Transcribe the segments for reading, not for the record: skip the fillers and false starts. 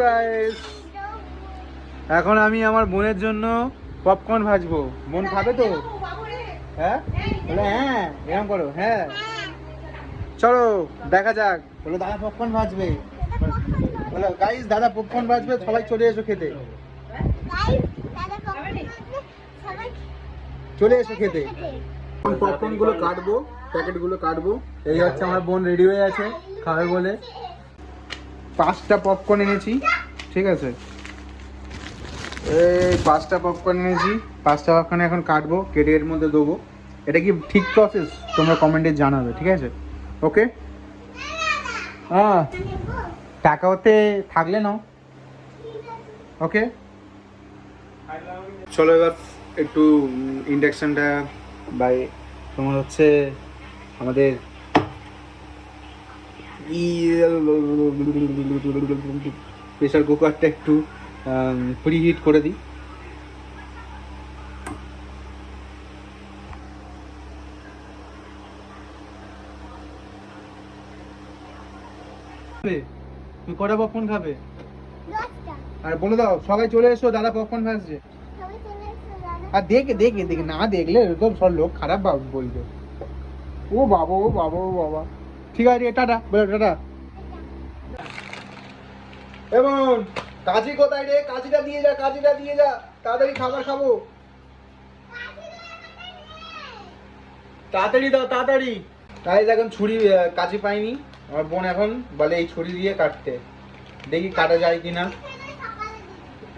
Guys, এখন আমি আমার বোনের জন্য পপকর্ন ভাজবো। বোন খাবে তো? হ্যাঁ বলে হ্যাঁ, এরকম করো হ্যাঁ। চলো দেখা যাক। বলো দাদা পপকর্ন ভাজবে। বলো গাইস দাদা পপকর্ন ভাজবে, সবাই চলে এসো খেতে। চলে এসো খেতে। পপকর্ন গুলো কাটবো, প্যাকেট গুলো কাটবো। এই হচ্ছে আমার বোন রেডি হয়ে আছে খাবে বলে। 5টা পপকর্ন এনেছি, ঠিক আছে? এই 5টা পপকর্ন এনেছি। 5টা পপকর্ন এখন কাটবো, কেটে এর মধ্যে দেবো। এটা কি ঠিক প্রসেস তোমরা কমেন্টে জানাবে, ঠিক আছে? ওকে হ্যাঁ, টাকা ওতে থাকলে নাও। ওকে চলো এবার একটু ইন্ডাকশনটা বাই তোমার হচ্ছে আমাদের প্রেশার কুকারটা একটু প্রিহিট করে দিই। তুমি কটা পপকর্ন খাবে? আর বলে দাও সবাই চলে এসো, দাদা পপকর্ন ভাজছে। আর দেখে দেখে দেখে না দেখলে তো সব লোক খারাপ বলবে। ও বাবা ও বাবা ও বাবা, ঠিক আছে টাটা, বলো টাটা। এবং কাজী কোথায় রে? কাজীটা দিয়ে যা, কাজীটা দিয়ে যা, তাড়াতাড়ি খাবার খাবো। তাড়াতাড়ি দাও তাড়াতাড়ি। গাইস এখন ছুরি কাজী পাইনি, আমার বোন এখন বলে এই ছুরি দিয়ে কাটতে। দেখি কাটা যায় কিনা,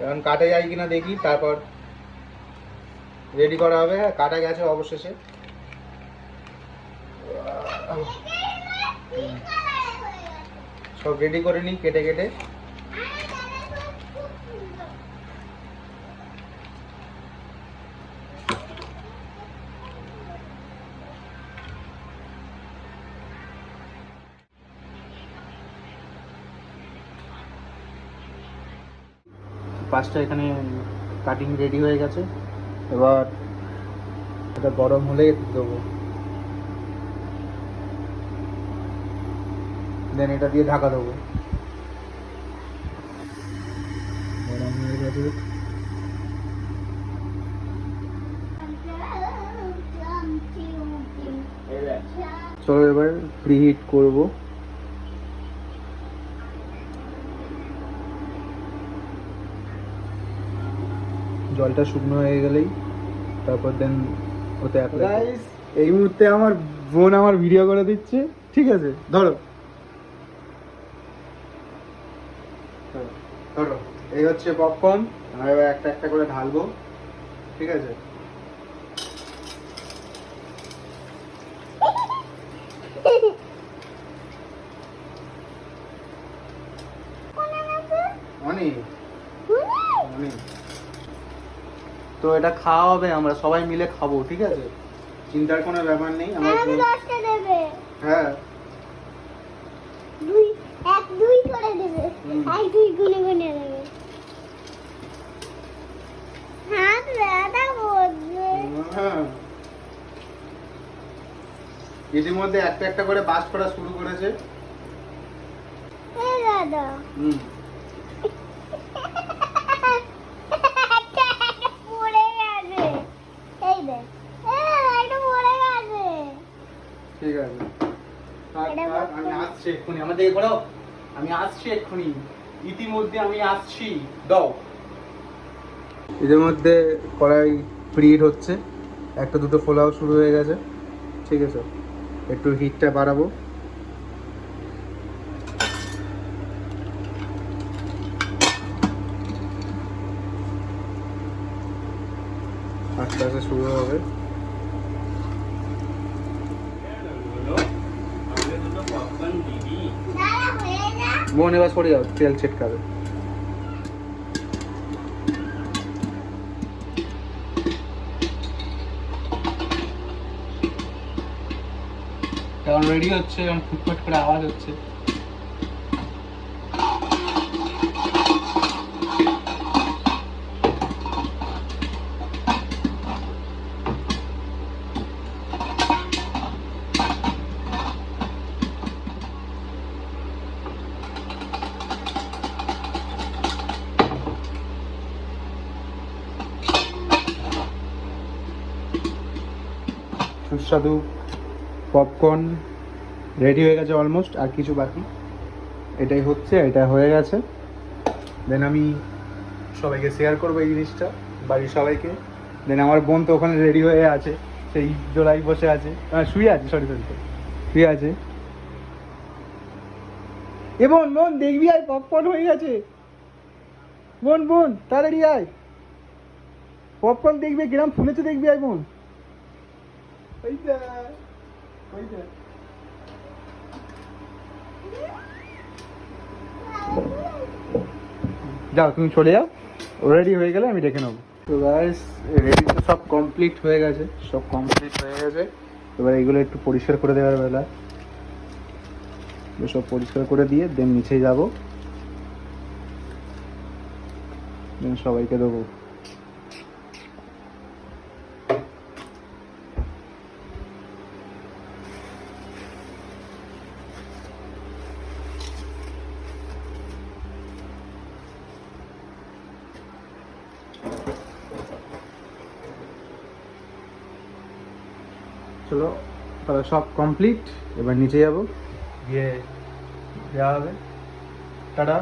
এখন কাটা যায় কিনা দেখি, তারপর রেডি করা হবে। কাটা গেছে অবশেষে। সব রেডি করে নিই কেটে কেটে। পাঁচটা এখানে কাটিং রেডি হয়ে গেছে, এবার এটা গরম হলে দেবো। দেন এটা দিয়ে ঢাকা দেবো। গরম হয়ে গেছে। চলো এবার প্রিহিট করব। জলটা শুকনো হয়ে গেলেই তারপর দেন ওতে গাইস এই মুহূর্তে আমার বোন আমার ভিডিও করে দিচ্ছে, ঠিক আছে? ধরো ধরো, এই হচ্ছে পপকর্ন। আমরা এবার একটা একটা করে ঢালবো, ঠিক আছে? অনেক অনেক। তো এটা খাওয়া হবে, আমরা সবাই মিলে খাবো, ঠিক আছে? চিন্তার কোনো ব্যাপার নেই। আমার হ্যাঁ 2 1 2 করে দেবে, 1 2 গুনে গুনে দেবে। হাত ব্যথা করছে। ইতিমধ্যে একটা একটা করে বাস করা শুরু করেছে। এই দাদা পড়ে গেছে, এই দেখ এটা পড়ে গেছে। ঠিক আছে আমি আসছি এক্ষুনি, আমাদের করো, আমি আসছি এক্ষুনি, ইতিমধ্যে আমি আসছি। দাও। এর মধ্যে কড়াই প্রিহিট হচ্ছে, একটা দুটো ফোলাও শুরু হয়ে গেছে, ঠিক আছে? একটু হিটটা বাড়াবো। আস্তে আস্তে শুরু হবে। বোন এবার সরে যাও, তেল ছিটকাবে। এখন রেডি হচ্ছে, এখন ফুটফুট করে আওয়াজ হচ্ছে। সুস্বাদু পপকর্ন রেডি হয়ে গেছে অলমোস্ট, আর কিছু বাকি। এটাই হচ্ছে, এটা হয়ে গেছে। দেন আমি সবাইকে শেয়ার করবো এই জিনিসটা, বাড়ির সবাইকে। দেন আমার বোন তো ওখানে রেডি হয়ে আছে, সেই জোড়াই বসে আছে, শুয়ে আছে, সরি শুয়ে আছে। এ বোন বোন দেখবি আয়, পপকর্ন হয়ে গেছে। বোন বোন তাড়াতাড়ি আয়, পপকর্ন দেখবি কিরম ফুলেছে, দেখবি আয় বোন। ওই যা, ওই যা। যাও তুমি চলে যাও, রেডি হয়ে গেলে আমি দেখে নেবো। তো গাইস রেডি তো সব কমপ্লিট হয়ে গেছে, সব কমপ্লিট হয়ে গেছে। এবার এগুলো একটু পরিষ্কার করে দেওয়ার বেলা, সব পরিষ্কার করে দিয়ে দেন নিচে যাব, দেন সবাইকে দেবো। চলো তাহলে সব কমপ্লিট, এবার নিচে যাব, গিয়ে দেওয়া হবে। টাটা।